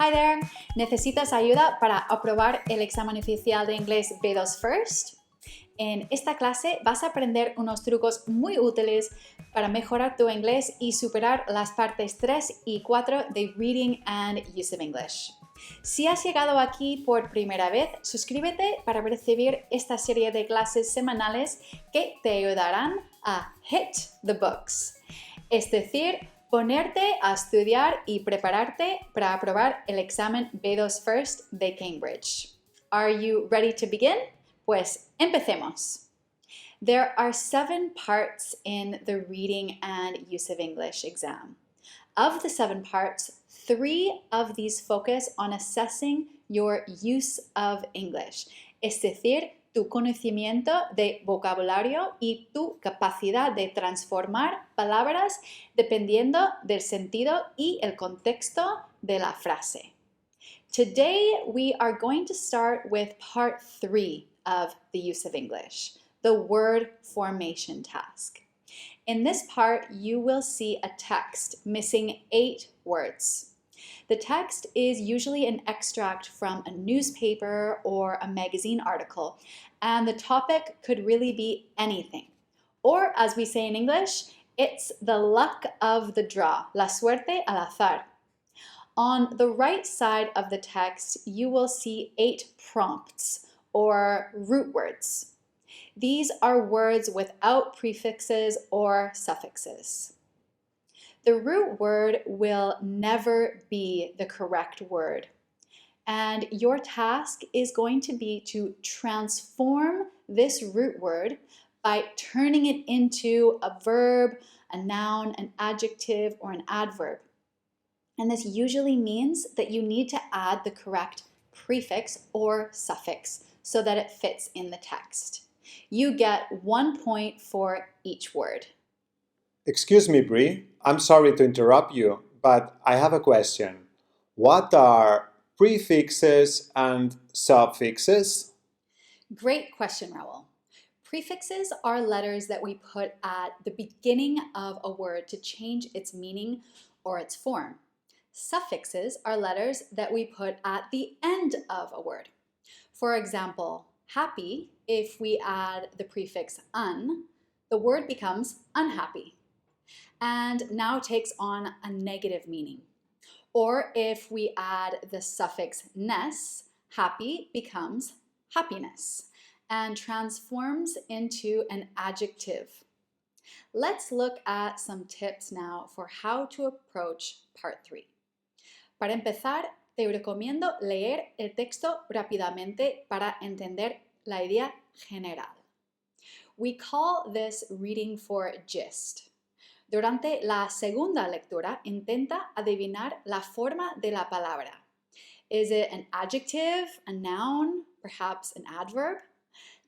Hi there! ¿Necesitas ayuda para aprobar el examen oficial de inglés B2 First? En esta clase vas a aprender unos trucos muy útiles para mejorar tu inglés y superar las partes 3 y 4 de Reading and Use of English. Si has llegado aquí por primera vez, suscríbete para recibir esta serie de clases semanales que te ayudarán a hit the books, es decir, ponerte a estudiar y prepararte para aprobar el examen B2 First de Cambridge. Are you ready to begin? Pues empecemos. There are 7 parts in the Reading and Use of English exam. Of the 7 parts, 3 of these focus on assessing your use of English, es decir, tu conocimiento de vocabulario y tu capacidad de transformar palabras dependiendo del sentido y el contexto de la frase. Today, we are going to start with part 3 of the use of English, the word formation task. In this part, you will see a text missing 8 words. The text is usually an extract from a newspaper or a magazine article, and the topic could really be anything. Or, as we say in English, it's the luck of the draw, la suerte al azar. On the right side of the text, you will see 8 prompts, or root words. These are words without prefixes or suffixes. The root word will never be the correct word, and your task is going to be to transform this root word by turning it into a verb, a noun, an adjective, or an adverb. And this usually means that you need to add the correct prefix or suffix so that it fits in the text. You get 1 point for each word. Excuse me, Brie. I'm sorry to interrupt you, but I have a question. What are prefixes and suffixes? Great question, Raul. Prefixes are letters that we put at the beginning of a word to change its meaning or its form. Suffixes are letters that we put at the end of a word. For example, happy, if we add the prefix un, the word becomes unhappy and now takes on a negative meaning. Or if we add the suffix ness, happy becomes happiness and transforms into an adjective. Let's look at some tips now for how to approach part 3. Para empezar, te recomiendo leer el texto rápidamente para entender la idea general. We call this reading for gist. Durante la segunda lectura, intenta adivinar la forma de la palabra. Is it an adjective, a noun, perhaps an adverb?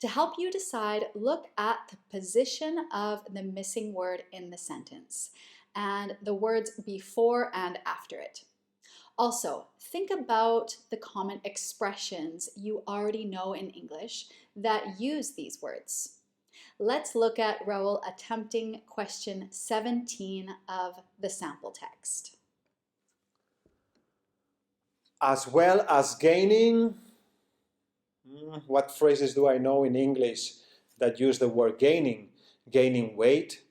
To help you decide, look at the position of the missing word in the sentence and the words before and after it. Also, think about the common expressions you already know in English that use these words. Let's look at Raul attempting question 17 of the sample text. As well as gaining, what phrases do I know in English that use the word gaining? Gaining weight,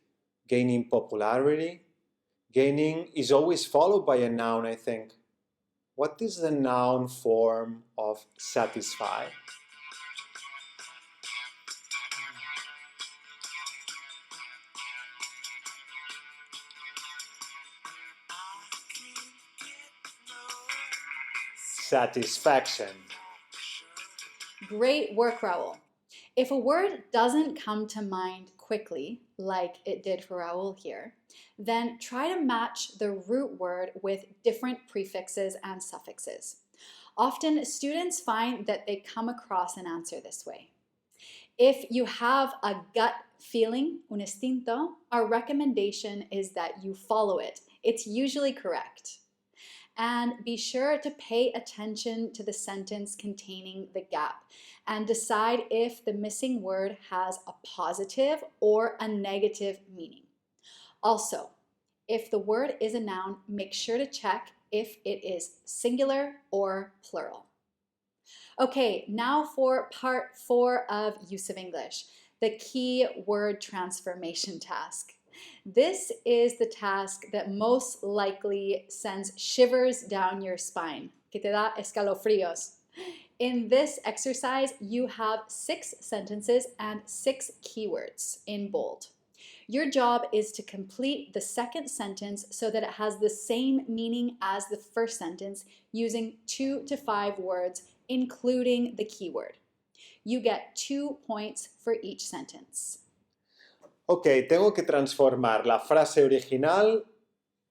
gaining popularity. Gaining is always followed by a noun, I think. What is the noun form of satisfy? Satisfaction. Great work, Raul. If a word doesn't come to mind quickly, like it did for Raul here, then try to match the root word with different prefixes and suffixes. Often, students find that they come across an answer this way. If you have a gut feeling, un instinto, our recommendation is that you follow it. It's usually correct. And be sure to pay attention to the sentence containing the gap and decide if the missing word has a positive or a negative meaning. Also, if the word is a noun, make sure to check if it is singular or plural. Okay, now for part 4 of Use of English, the key word transformation task. This is the task that most likely sends shivers down your spine, que te da escalofríos. In this exercise, you have 6 sentences and 6 keywords in bold. Your job is to complete the second sentence so that it has the same meaning as the first sentence using 2 to 5 words, including the keyword. You get 2 points for each sentence. Ok, tengo que transformar la frase original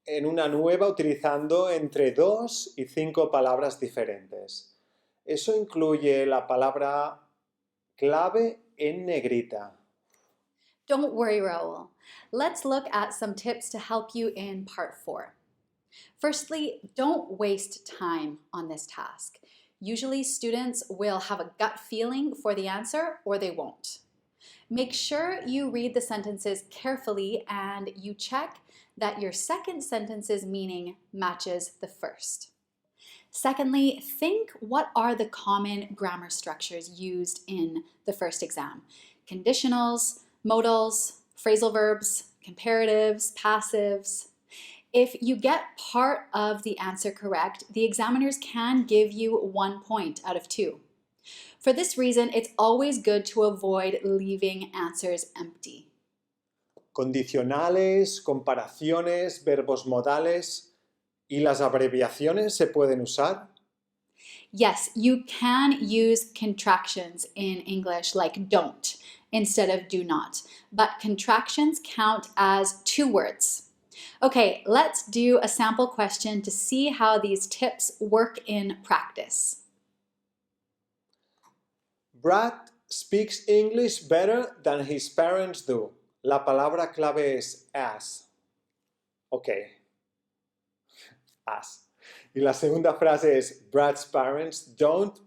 en una nueva utilizando entre 2 y 5 palabras diferentes. Eso incluye la palabra clave en negrita. Don't worry, Raul. Let's look at some tips to help you in part 4. Firstly, don't waste time on this task. Usually students will have a gut feeling for the answer or they won't. Make sure you read the sentences carefully and you check that your second sentence's meaning matches the first. Secondly, think what are the common grammar structures used in the first exam. Conditionals, modals, phrasal verbs, comparatives, passives. If you get part of the answer correct, the examiners can give you 1 point out of 2. For this reason, it's always good to avoid leaving answers empty. Condicionales, comparaciones, verbos modales y las abreviaciones se pueden usar. Yes, you can use contractions in English like don't instead of do not, but contractions count as 2 words. Okay, let's do a sample question to see how these tips work in practice. Brad speaks English better than his parents do. La palabra clave es as. Ok. As. Y la segunda frase es Brad's parents don't,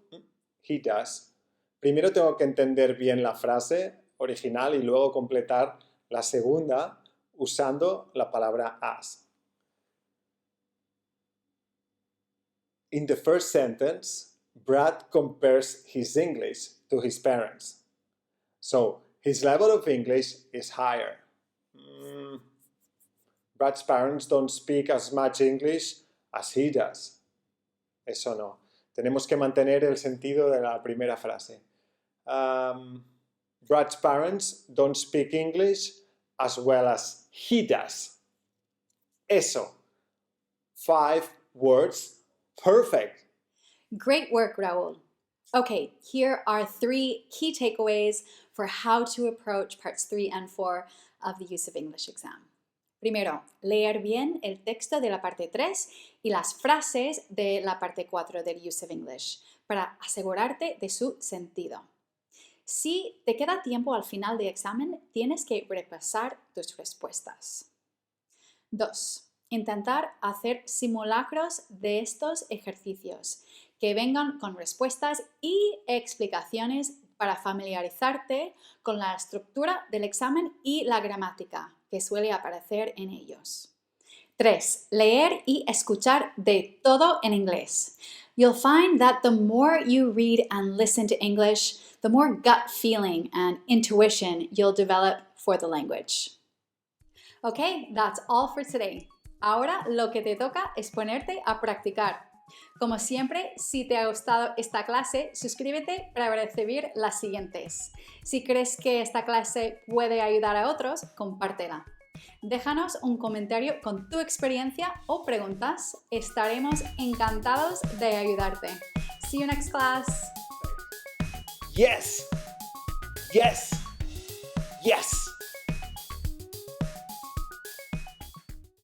he does. Primero tengo que entender bien la frase original y luego completar la segunda usando la palabra as. In the first sentence, Brad compares his English to his parents. So, his level of English is higher. Brad's parents don't speak as much English as he does. Eso no. Tenemos que mantener el sentido de la primera frase. Brad's parents don't speak English as well as he does. Eso. 5 words. Perfect. Great work, Raul. Okay, here are 3 key takeaways for how to approach parts 3 and 4 of the Use of English exam. Primero, leer bien el texto de la parte 3 y las frases de la parte 4 del Use of English para asegurarte de su sentido. Si te queda tiempo al final del examen, tienes que repasar tus respuestas. 2. Intentar hacer simulacros de estos ejercicios que vengan con respuestas y explicaciones para familiarizarte con la estructura del examen y la gramática que suele aparecer en ellos. 3. Leer y escuchar de todo en inglés. You'll find that the more you read and listen to English, the more gut feeling and intuition you'll develop for the language. Okay, that's all for today. Ahora lo que te toca es ponerte a practicar. Como siempre, si te ha gustado esta clase, suscríbete para recibir las siguientes. Si crees que esta clase puede ayudar a otros, compártela. Déjanos un comentario con tu experiencia o preguntas. Estaremos encantados de ayudarte. See you next class. Yes! Yes! Yes!